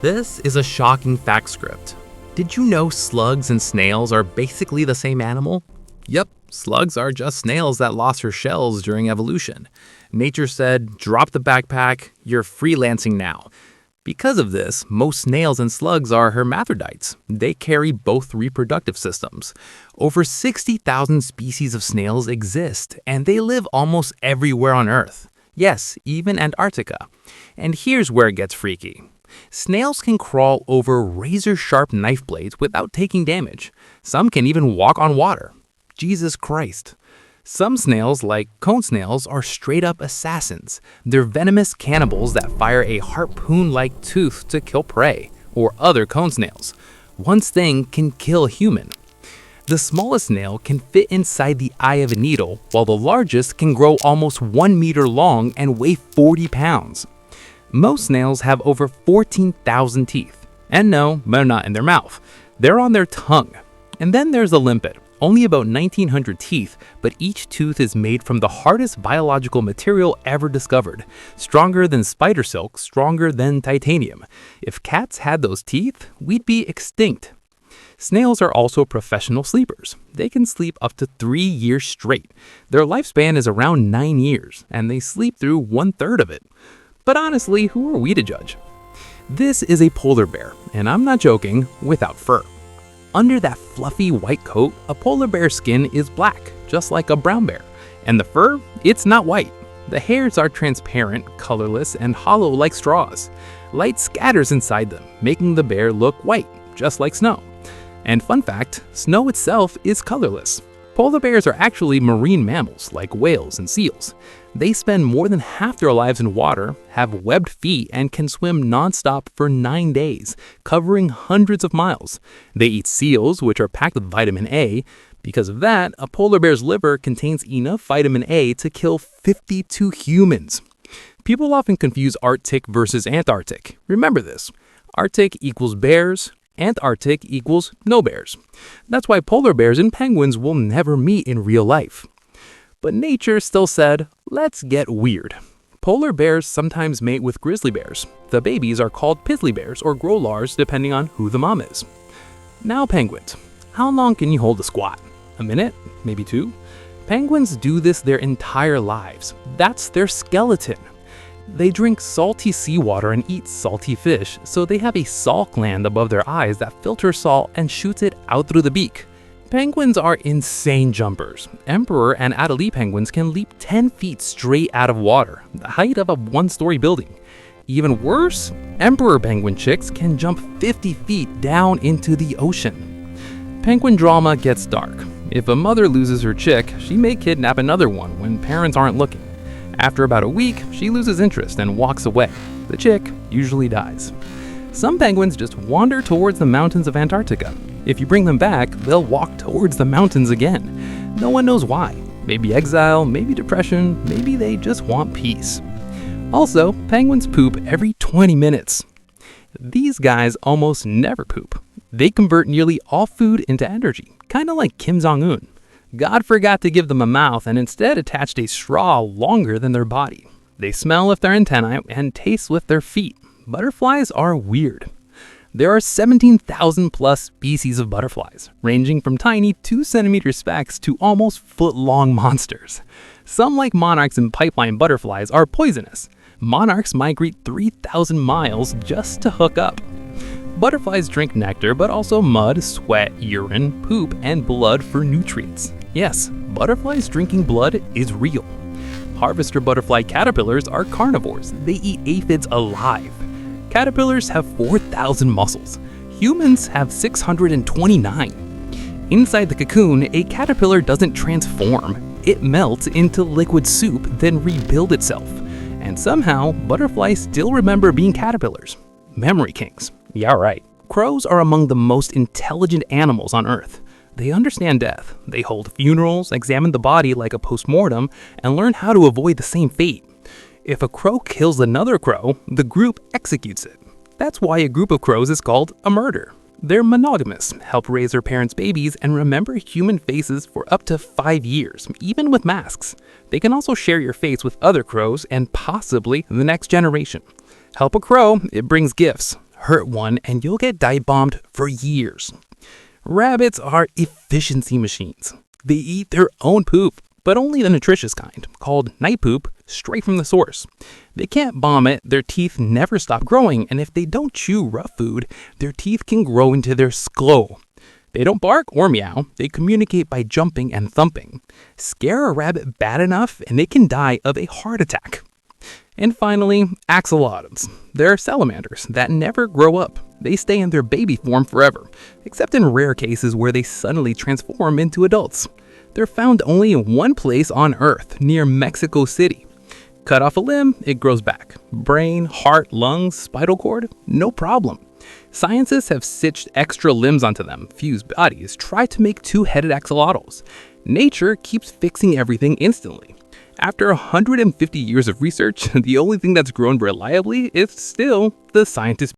This is a shocking fact script. Did you know slugs and snails are basically the same animal? Yep, slugs are just snails that lost their shells during evolution. Nature said, drop the backpack, you're freelancing now. Because of this, most snails and slugs are hermaphrodites. They carry both reproductive systems. Over 60,000 species of snails exist, and they live almost everywhere on Earth. Yes, even Antarctica. And here's where it gets freaky. Snails can crawl over razor-sharp knife blades without taking damage. Some can even walk on water. Jesus Christ. Some snails, like cone snails, are straight-up assassins. They're venomous cannibals that fire a harpoon-like tooth to kill prey, or other cone snails. One sting can kill a human. The smallest snail can fit inside the eye of a needle, while the largest can grow almost 1 meter long and weigh 40 pounds. Most snails have over 14,000 teeth. And no, they're not in their mouth. They're on their tongue. And then there's the limpet. Only about 1,900 teeth, but each tooth is made from the hardest biological material ever discovered. Stronger than spider silk, stronger than titanium. If cats had those teeth, we'd be extinct. Snails are also professional sleepers. They can sleep up to 3 years straight. Their lifespan is around 9 years, and they sleep through 1/3 of it. But honestly, who are we to judge? This is a polar bear, and I'm not joking, without fur. Under that fluffy white coat, a polar bear's skin is black, just like a brown bear. And the fur, it's not white. The hairs are transparent, colorless, and hollow like straws. Light scatters inside them, making the bear look white, just like snow. And fun fact, snow itself is colorless. Polar bears are actually marine mammals, like whales and seals. They spend more than half their lives in water, have webbed feet, and can swim non-stop for 9 days, covering hundreds of miles. They eat seals, which are packed with vitamin A. Because of that, a polar bear's liver contains enough vitamin A to kill 52 humans. People often confuse Arctic versus Antarctic. Remember this. Arctic equals bears, Antarctic equals no bears. That's why polar bears and penguins will never meet in real life. But nature still said, let's get weird. Polar bears sometimes mate with grizzly bears. The babies are called pizzly bears or growlars depending on who the mom is. Now penguins. How long can you hold a squat? A minute? Maybe 2? Penguins do this their entire lives. That's their skeleton. They drink salty seawater and eat salty fish, so they have a salt gland above their eyes that filters salt and shoots it out through the beak. Penguins are insane jumpers. Emperor and Adelie penguins can leap 10 feet straight out of water, the height of a 1-story building. Even worse, emperor penguin chicks can jump 50 feet down into the ocean. Penguin drama gets dark. If a mother loses her chick, she may kidnap another one when parents aren't looking. After about a week, she loses interest and walks away. The chick usually dies. Some penguins just wander towards the mountains of Antarctica. If you bring them back, they'll walk towards the mountains again. No one knows why. Maybe exile, maybe depression, maybe they just want peace. Also, penguins poop every 20 minutes. These guys almost never poop. They convert nearly all food into energy, kind of like Kim Jong-un. God forgot to give them a mouth and instead attached a straw longer than their body. They smell with their antennae and taste with their feet. Butterflies are weird. There are 17,000 plus species of butterflies, ranging from tiny 2-centimeter specks to almost foot-long monsters. Some, like monarchs and pipeline butterflies, are poisonous. Monarchs migrate 3,000 miles just to hook up. Butterflies drink nectar, but also mud, sweat, urine, poop, and blood for nutrients. Yes, butterflies drinking blood is real. Harvester butterfly caterpillars are carnivores. They eat aphids alive. Caterpillars have 4,000 muscles. Humans have 629. Inside the cocoon, a caterpillar doesn't transform. It melts into liquid soup, then rebuilds itself. And somehow, butterflies still remember being caterpillars. Memory kings. Yeah, right. Crows are among the most intelligent animals on Earth. They understand death. They hold funerals, examine the body like a postmortem, and learn how to avoid the same fate. If a crow kills another crow, the group executes it. That's why a group of crows is called a murder. They're monogamous, help raise their parents' babies, and remember human faces for up to 5 years, even with masks. They can also share your face with other crows and possibly the next generation. Help a crow, it brings gifts. hurt one, and you'll get dive bombed for years. Rabbits are efficiency machines. They eat their own poop, but only the nutritious kind, called night poop, straight from the source. They can't bomb it, their teeth never stop growing, and if they don't chew rough food, their teeth can grow into their skull. They don't bark or meow, they communicate by jumping and thumping. Scare a rabbit bad enough and it can die of a heart attack. And finally, axolotls. They're salamanders that never grow up. They stay in their baby form forever, except in rare cases where they suddenly transform into adults. They're found only in one place on Earth, near Mexico City. Cut off a limb, it grows back. Brain, heart, lungs, spinal cord, no problem. Scientists have stitched extra limbs onto them, fused bodies, tried to make two-headed axolotls. Nature keeps fixing everything instantly. After 150 years of research, the only thing that's grown reliably is still the scientist's